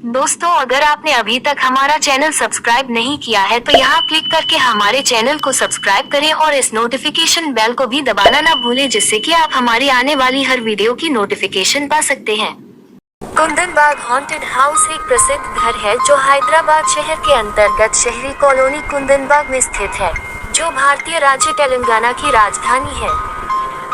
दोस्तों, अगर आपने अभी तक हमारा चैनल सब्सक्राइब नहीं किया है तो यहाँ क्लिक करके हमारे चैनल को सब्सक्राइब करें और इस नोटिफिकेशन बेल को भी दबाना ना भूलें, जिससे कि आप हमारी आने वाली हर वीडियो की नोटिफिकेशन पा सकते हैं। कुंदनबाग हॉन्टेड हाउस एक प्रसिद्ध घर है जो हैदराबाद शहर के अंतर्गत शहरी कॉलोनी कुंदनबाग में स्थित है, जो भारतीय राज्य तेलंगाना की राजधानी है।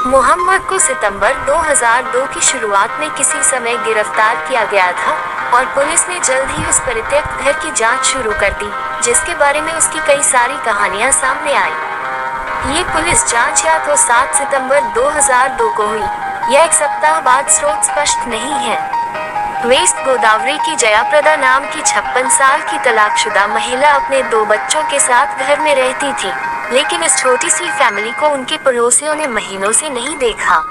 मोहम्मद को सितंबर 2002 की शुरुआत में किसी समय गिरफ्तार किया गया था और पुलिस ने जल्द ही उस परित्यक्त घर की जांच शुरू कर दी, जिसके बारे में उसकी कई सारी कहानियां सामने आई। ये पुलिस जांच या तो 7 सितंबर 2002 को हुई या एक सप्ताह बाद, स्रोत स्पष्ट नहीं है। वेस्ट गोदावरी की जयाप्रदा नाम की 56 साल की तलाकशुदा महिला अपने 2 बच्चों के साथ घर में रहती थी, लेकिन इस छोटी सी फैमिली को उनके पड़ोसियों ने महीनों से नहीं देखा।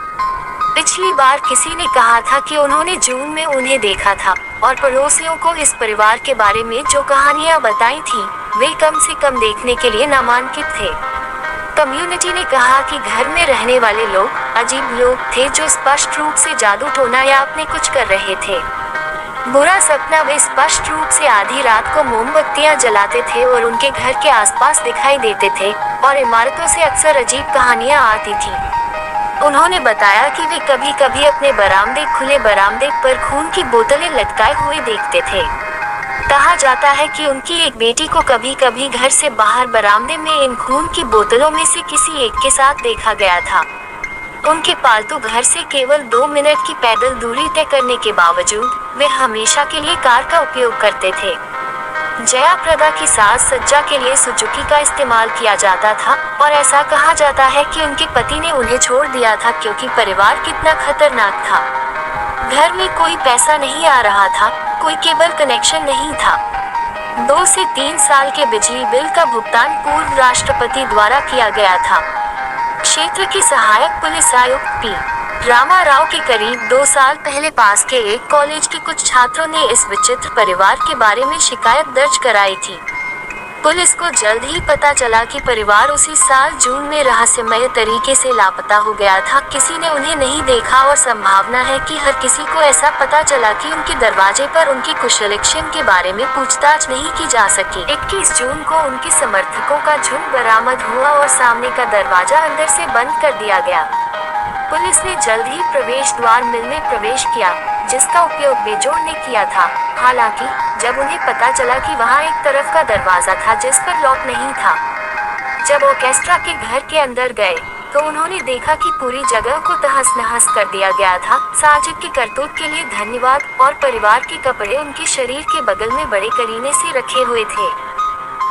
पिछली बार किसी ने कहा था कि उन्होंने जून में उन्हें देखा था और पड़ोसियों को इस परिवार के बारे में जो कहानियां बताई थी वे कम से कम देखने के लिए नामांकित थे। कम्युनिटी ने कहा कि घर में रहने वाले लोग अजीब लोग थे जो स्पष्ट रूप से जादू टोना या अपने कुछ कर रहे थे। बुरा सपना वे स्पष्ट रूप से आधी रात को मोमबत्तियां जलाते थे और उनके घर के आसपास दिखाई देते थे और इमारतों से अक्सर अजीब कहानियां आती थी। उन्होंने बताया कि वे कभी कभी अपने खुले बरामदे पर खून की बोतलें लटकाए हुए देखते थे। कहा जाता है कि उनकी एक बेटी को कभी कभी घर से बाहर बरामदे में इन खून की बोतलों में से किसी एक के साथ देखा गया था। उनके पालतू घर से केवल 2 मिनट की पैदल दूरी तय करने के बावजूद वे हमेशा के लिए कार का उपयोग करते थे। जयाप्रदा की साज सज्जा के लिए सुजुकी का इस्तेमाल किया जाता था और ऐसा कहा जाता है कि उनके पति ने उन्हें छोड़ दिया था क्योंकि परिवार कितना खतरनाक था। घर में कोई पैसा नहीं आ रहा था, कोई केबल कनेक्शन नहीं था। 2 से 3 साल के बिजली बिल का भुगतान पूर्व राष्ट्रपति द्वारा किया गया था। क्षेत्र की सहायक पुलिस आयुक्त पी रामा राव के करीब 2 साल पहले पास के एक कॉलेज के कुछ छात्रों ने इस विचित्र परिवार के बारे में शिकायत दर्ज कराई थी। पुलिस को जल्द ही पता चला कि परिवार उसी साल जून में रहस्यमय तरीके से लापता हो गया था। किसी ने उन्हें नहीं देखा और संभावना है कि हर किसी को ऐसा पता चला कि उनके दरवाजे पर उनके कुशलक्षेम के बारे में पूछताछ नहीं की जा सकी। 21 जून को उनके समर्थकों का झुंड बरामद हुआ और सामने का दरवाजा अंदर से बंद कर दिया गया। पुलिस ने जल्द ही प्रवेश द्वार मिल में प्रवेश किया, जिसका उपयोग बेजोड़ ने किया था। हालांकि जब उन्हें पता चला कि वहां एक तरफ का दरवाजा था जिस पर लॉक नहीं था। जब ऑर्केस्ट्रा के घर के अंदर गए तो उन्होंने देखा कि पूरी जगह को तहस नहस कर दिया गया था। साजिद के करतूत के लिए धन्यवाद और परिवार के कपड़े उनके शरीर के बगल में बड़े करीने से रखे हुए थे।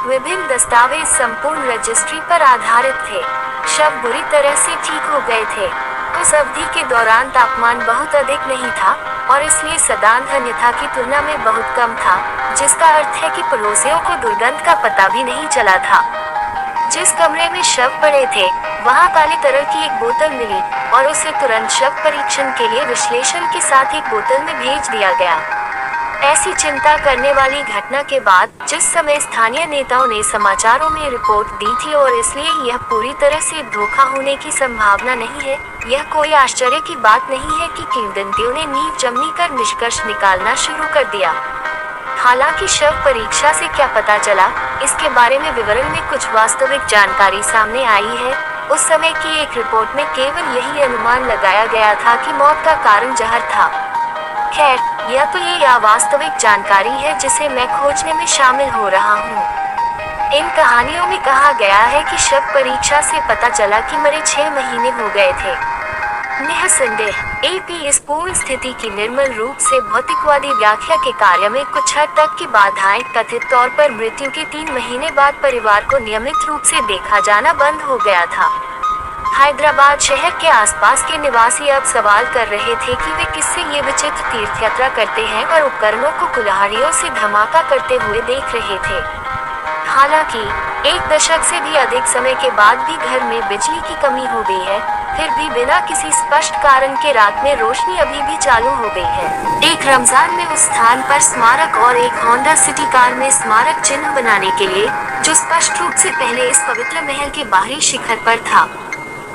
विभिन्न दस्तावेज संपूर्ण रजिस्ट्री पर आधारित थे। शव बुरी तरह से ठीक हो गए थे। उस अवधि के दौरान तापमान बहुत अधिक नहीं था और इसलिए सदान अन्यथा की तुलना में बहुत कम था, जिसका अर्थ है कि पड़ोसियों को दुर्गंध का पता भी नहीं चला था। जिस कमरे में शव पड़े थे वहां काले तरल की एक बोतल मिली और उसे तुरंत शव परीक्षण के लिए विश्लेषण के साथ एक बोतल में भेज दिया गया। ऐसी चिंता करने वाली घटना के बाद जिस समय स्थानीय नेताओं ने समाचारों में रिपोर्ट दी थी और इसलिए यह पूरी तरह से धोखा होने की संभावना नहीं है। यह कोई आश्चर्य की बात नहीं है कि किंवदंतियों ने नींव जमनी कर निष्कर्ष निकालना शुरू कर दिया। हालांकि शव परीक्षा से क्या पता चला, इसके बारे में विवरण में कुछ वास्तविक जानकारी सामने आई है। उस समय की एक रिपोर्ट में केवल यही अनुमान लगाया गया था कि मौत का कारण जहर था। खैर, यह तो ये अवास्तविक जानकारी है जिसे मैं खोजने में शामिल हो रहा हूँ। इन कहानियों में कहा गया है कि शव परीक्षा से पता चला कि मरे 6 महीने हो गए थे। निःसंदेह एपी इस पूर्ण स्थिति की निर्मल रूप से भौतिकवादी व्याख्या के कार्य में कुछ हद तक की बाधाएं, कथित तौर पर मृत्यु के 3 महीने बाद परिवार को नियमित रूप से देखा जाना बंद हो गया था। हैदराबाद शहर के आसपास के निवासी अब सवाल कर रहे थे कि वे किससे ये विचित्र तीर्थ यात्रा करते हैं और उपकरणों को कुल्हाड़ियों से धमाका करते हुए देख रहे थे। हालांकि 1 दशक से भी अधिक समय के बाद भी घर में बिजली की कमी हो गई है, फिर भी बिना किसी स्पष्ट कारण के रात में रोशनी अभी भी चालू हो गई है। एक रमजान में उस स्थान पर स्मारक और एक होंडा सिटी कार में स्मारक चिन्ह बनाने के लिए, जो स्पष्ट रूप से पहले इस पवित्र महल के बाहरी शिखर पर था।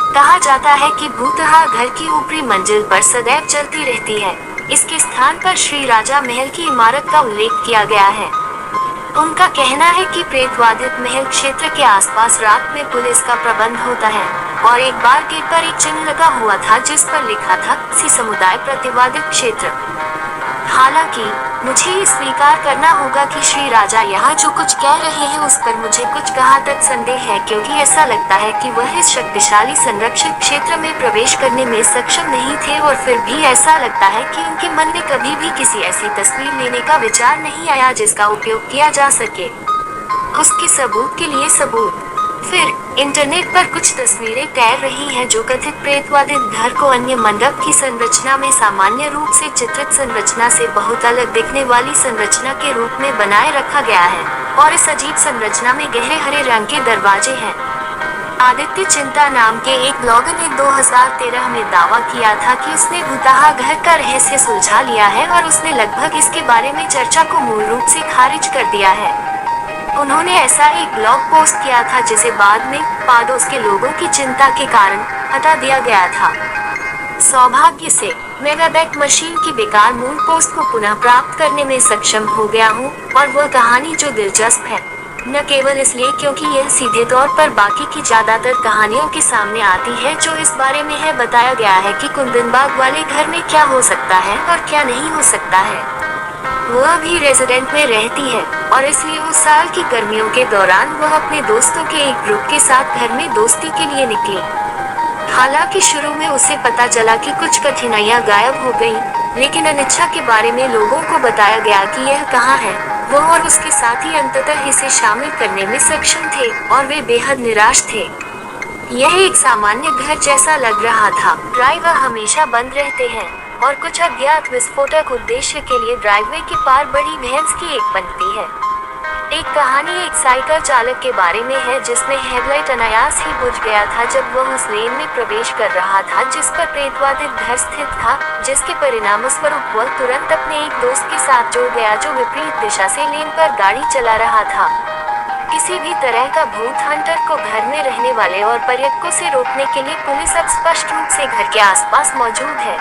कहा जाता है कि भूतहा घर की ऊपरी मंजिल पर सदैव चलती रहती है। इसके स्थान पर श्री राजा महल की इमारत का उल्लेख किया गया है। उनका कहना है कि प्रेतवादित महल क्षेत्र के आसपास रात में पुलिस का प्रबंध होता है और एक बार गेट पर एक चिन्ह लगा हुआ था जिस पर लिखा था सी समुदाय प्रतिवादित क्षेत्र। हालांकि मुझे ये स्वीकार करना होगा कि श्री राजा यहाँ जो कुछ कह रहे हैं उस पर मुझे कुछ कहाँ तक संदेह है, क्योंकि ऐसा लगता है कि वह इस शक्तिशाली संरक्षित क्षेत्र में प्रवेश करने में सक्षम नहीं थे और फिर भी ऐसा लगता है कि उनके मन में कभी भी किसी ऐसी तस्वीर लेने का विचार नहीं आया जिसका उपयोग किया जा सके। उसके सबूत के लिए सबूत। फिर इंटरनेट पर कुछ तस्वीरें तैर रही हैं जो कथित प्रेतवादित घर को अन्य मंडप की संरचना में सामान्य रूप से चित्रित संरचना से बहुत अलग दिखने वाली संरचना के रूप में बनाए रखा गया है और इस अजीब संरचना में गहरे हरे रंग के दरवाजे हैं। आदित्य चिंता नाम के एक ब्लॉगर ने 2013 में दावा किया था कि उसने भूतहा घर का रहस्य सुलझा लिया है और उसने लगभग इसके बारे में चर्चा को मूल रूप से खारिज कर दिया है। उन्होंने ऐसा एक ब्लॉग पोस्ट किया था जिसे बाद में पाडोस के लोगों की चिंता के कारण हटा दिया गया था। सौभाग्य से मैं वेबएक मशीन की बेकार मूल पोस्ट को पुनः प्राप्त करने में सक्षम हो गया हूँ और वह कहानी जो दिलचस्प है, न केवल इसलिए क्योंकि यह सीधे तौर पर बाकी की ज्यादातर कहानियों के सामने आती है जो इस बारे में है। बताया गया है कि कुंदनबाग वाले घर में क्या हो सकता है और क्या नहीं हो सकता है। वह भी रेजिडेंट में रहती है और इसलिए उस साल की गर्मियों के दौरान वह अपने दोस्तों के एक ग्रुप के साथ घर में दोस्ती के लिए निकली। हालांकि शुरू में उसे पता चला कि कुछ कठिनाइयां गायब हो गईं, लेकिन अनिच्छा के बारे में लोगों को बताया गया कि यह कहाँ है। वह और उसके साथी अंततः इसे शामिल करने में सक्षम थे और वे बेहद निराश थे। यह एक सामान्य घर जैसा लग रहा था। ड्राइवर हमेशा बंद रहते हैं और कुछ अज्ञात विस्फोटक उद्देश्य के लिए ड्राइववे के पार बड़ी भैंस की एक पंक्ति है। एक कहानी एक साइकिल चालक के बारे में है जिसमें हेडलाइट अनायास ही बुझ गया था जब वह उस लेन में प्रवेश कर रहा था जिस पर प्रेतवादित घर स्थित था, जिसके परिणामस्वरूप वह तुरंत अपने एक दोस्त के साथ जुड़ गया जो विपरीत दिशा से लेन पर गाड़ी चला रहा था। किसी भी तरह का भूत हंटर को घर में रहने वाले और पर्यटकों से रोकने के लिए पुलिस अब स्पष्ट रूप से घर के आसपास मौजूद है।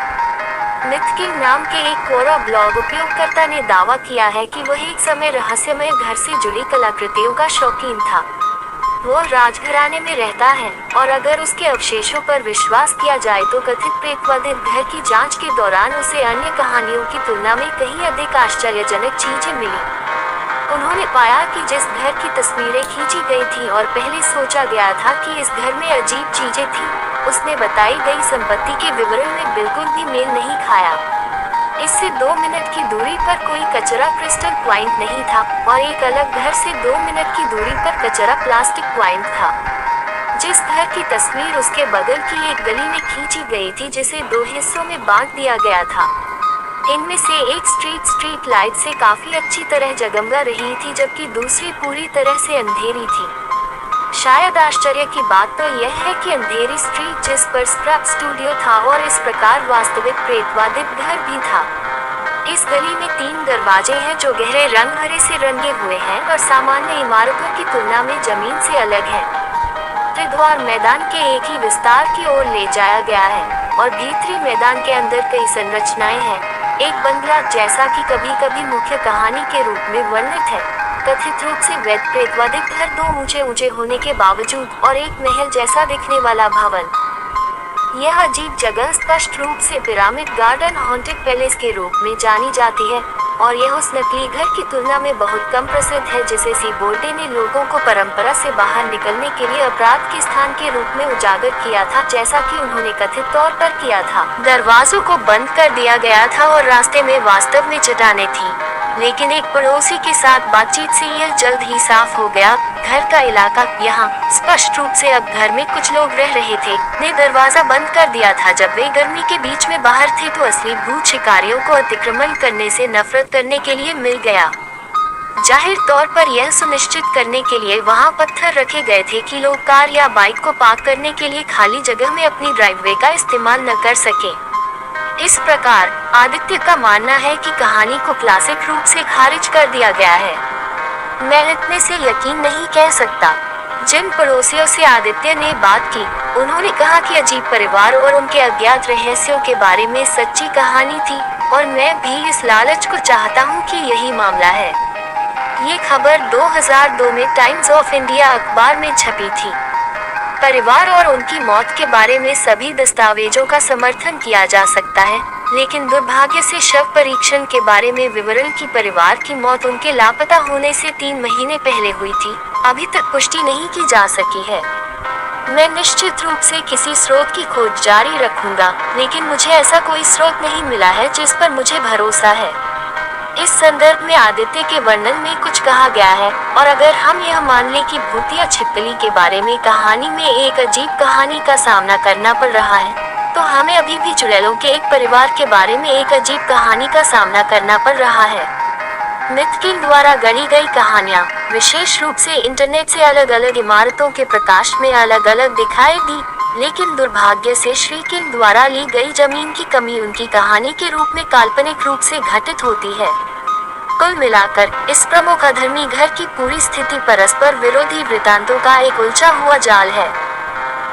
मिथ किंग नाम के एक कोरा ब्लॉग उपयोगकर्ता ने दावा किया है कि वह एक समय रहस्यमय घर से जुड़ी कलाकृतियों का शौकीन था। वह राजघराने में रहता है और अगर उसके अवशेषों पर विश्वास किया जाए तो कथित प्रेतवादित घर की जांच के दौरान उसे अन्य कहानियों की तुलना में कहीं अधिक आश्चर्यजनक चीजें मिली। उन्होंने पाया कि जिस घर की तस्वीरें खींची गई थी और पहले सोचा गया था कि इस घर में अजीब चीजें थी, उसने बताई गई संपत्ति के विवरण में बिल्कुल भी मेल नहीं खाया। इससे 2 मिनट की दूरी पर कोई कचरा क्रिस्टल पॉइंट नहीं था और एक अलग घर से 2 मिनट की दूरी पर कचरा प्लास्टिक पॉइंट था। जिस घर की तस्वीर उसके बगल की एक गली में खींची गई थी जिसे 2 हिस्सों में बांट दिया गया था। इनमें से एक स्ट्रीट लाइट से काफी अच्छी तरह जगमगा रही थी जबकि दूसरी पूरी तरह से अंधेरी थी। शायद आश्चर्य की बात तो यह है कि अंधेरी स्ट्रीट जिस पर स्क्रैप स्टूडियो था और इस प्रकार वास्तविक प्रेतवादित घर भी था। इस गली में 3 दरवाजे हैं जो गहरे रंग हरे से रंगे हुए हैं और सामान्य इमारतों की तुलना में जमीन से अलग है। त्रिद्वार मैदान के एक ही विस्तार की ओर ले जाया गया है और भीतरी मैदान के अंदर कई संरचनाएं हैं। एक बंगला जैसा कि कभी कभी मुख्य कहानी के रूप में वर्णित है, कथित रूप से वैध प्रेतवादित घर 2 ऊंचे होने के बावजूद और एक महल जैसा दिखने वाला भवन। यह अजीब जगह स्पष्ट रूप से पिरामिड गार्डन हॉन्टेड पैलेस के रूप में जानी जाती है और यह उस नकली घर की तुलना में बहुत कम प्रसिद्ध है जिसे सीबोर्डे ने लोगों को परंपरा से बाहर निकलने के लिए अपराध के स्थान के रूप में उजागर किया था, जैसा कि उन्होंने कथित तौर पर किया था। दरवाजों को बंद कर दिया गया था और रास्ते में वास्तव में चट्टानें थी, लेकिन एक पड़ोसी के साथ बातचीत से यह जल्द ही साफ हो गया। घर का इलाका, यहाँ स्पष्ट रूप से अब घर में कुछ लोग रह रहे थे, ने दरवाजा बंद कर दिया था जब वे गर्मी के बीच में बाहर थे तो असली भूत शिकारियों को अतिक्रमण करने से नफरत करने के लिए मिल गया। जाहिर तौर पर यह सुनिश्चित करने के लिए वहां पत्थर रखे गए थे कि लोग कार या बाइक को पार्क करने के लिए खाली जगह में अपनी ड्राइववे का इस्तेमाल न कर सके। इस प्रकार आदित्य का मानना है कि कहानी को क्लासिक रूप से खारिज कर दिया गया है। मैं इतने से यकीन नहीं कह सकता। जिन पड़ोसियों से आदित्य ने बात की, उन्होंने कहा कि अजीब परिवार और उनके अज्ञात रहस्यों के बारे में सच्ची कहानी थी और मैं भी इस लालच को चाहता हूँ कि यही मामला है। ये खबर 2002 में टाइम्स ऑफ इंडिया अखबार में छपी थी। परिवार और उनकी मौत के बारे में सभी दस्तावेजों का समर्थन किया जा सकता है, लेकिन दुर्भाग्य से शव परीक्षण के बारे में विवरण की परिवार की मौत उनके लापता होने से 3 महीने पहले हुई थी, अभी तक पुष्टि नहीं की जा सकी है। मैं निश्चित रूप से किसी स्रोत की खोज जारी रखूंगा, लेकिन मुझे ऐसा कोई स्रोत नहीं मिला है जिस पर मुझे भरोसा है। इस संदर्भ में आदित्य के वर्णन में कुछ कहा गया है, और अगर हम यह मान लें कि भूतिया छिपकली के बारे में कहानी में एक अजीब कहानी का सामना करना पड़ रहा है, तो हमें अभी भी चुड़ैलों के एक परिवार के बारे में एक अजीब कहानी का सामना करना पड़ रहा है। मिथकिन द्वारा गढ़ी गई कहानियाँ, विशेष रूप से इंटरनेट से अलग अलग इमारतों के प्रकाश में अलग अलग दिखाई दी, लेकिन दुर्भाग्य से श्री किंग द्वारा ली गई जमीन की कमी उनकी कहानी के रूप में काल्पनिक रूप से घटित होती है। कुल मिलाकर इस प्रमुख अधर्मी घर की पूरी स्थिति परस्पर विरोधी वृत्तांतों का एक उलझा हुआ जाल है।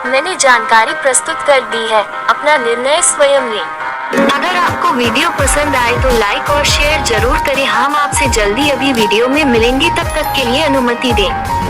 मैंने जानकारी प्रस्तुत कर दी है, अपना निर्णय स्वयं लें। अगर आपको वीडियो पसंद आए तो लाइक और शेयर जरूर करें। हम आपसे जल्दी अभी वीडियो में मिलेंगे, तब तक के लिए अनुमति दें।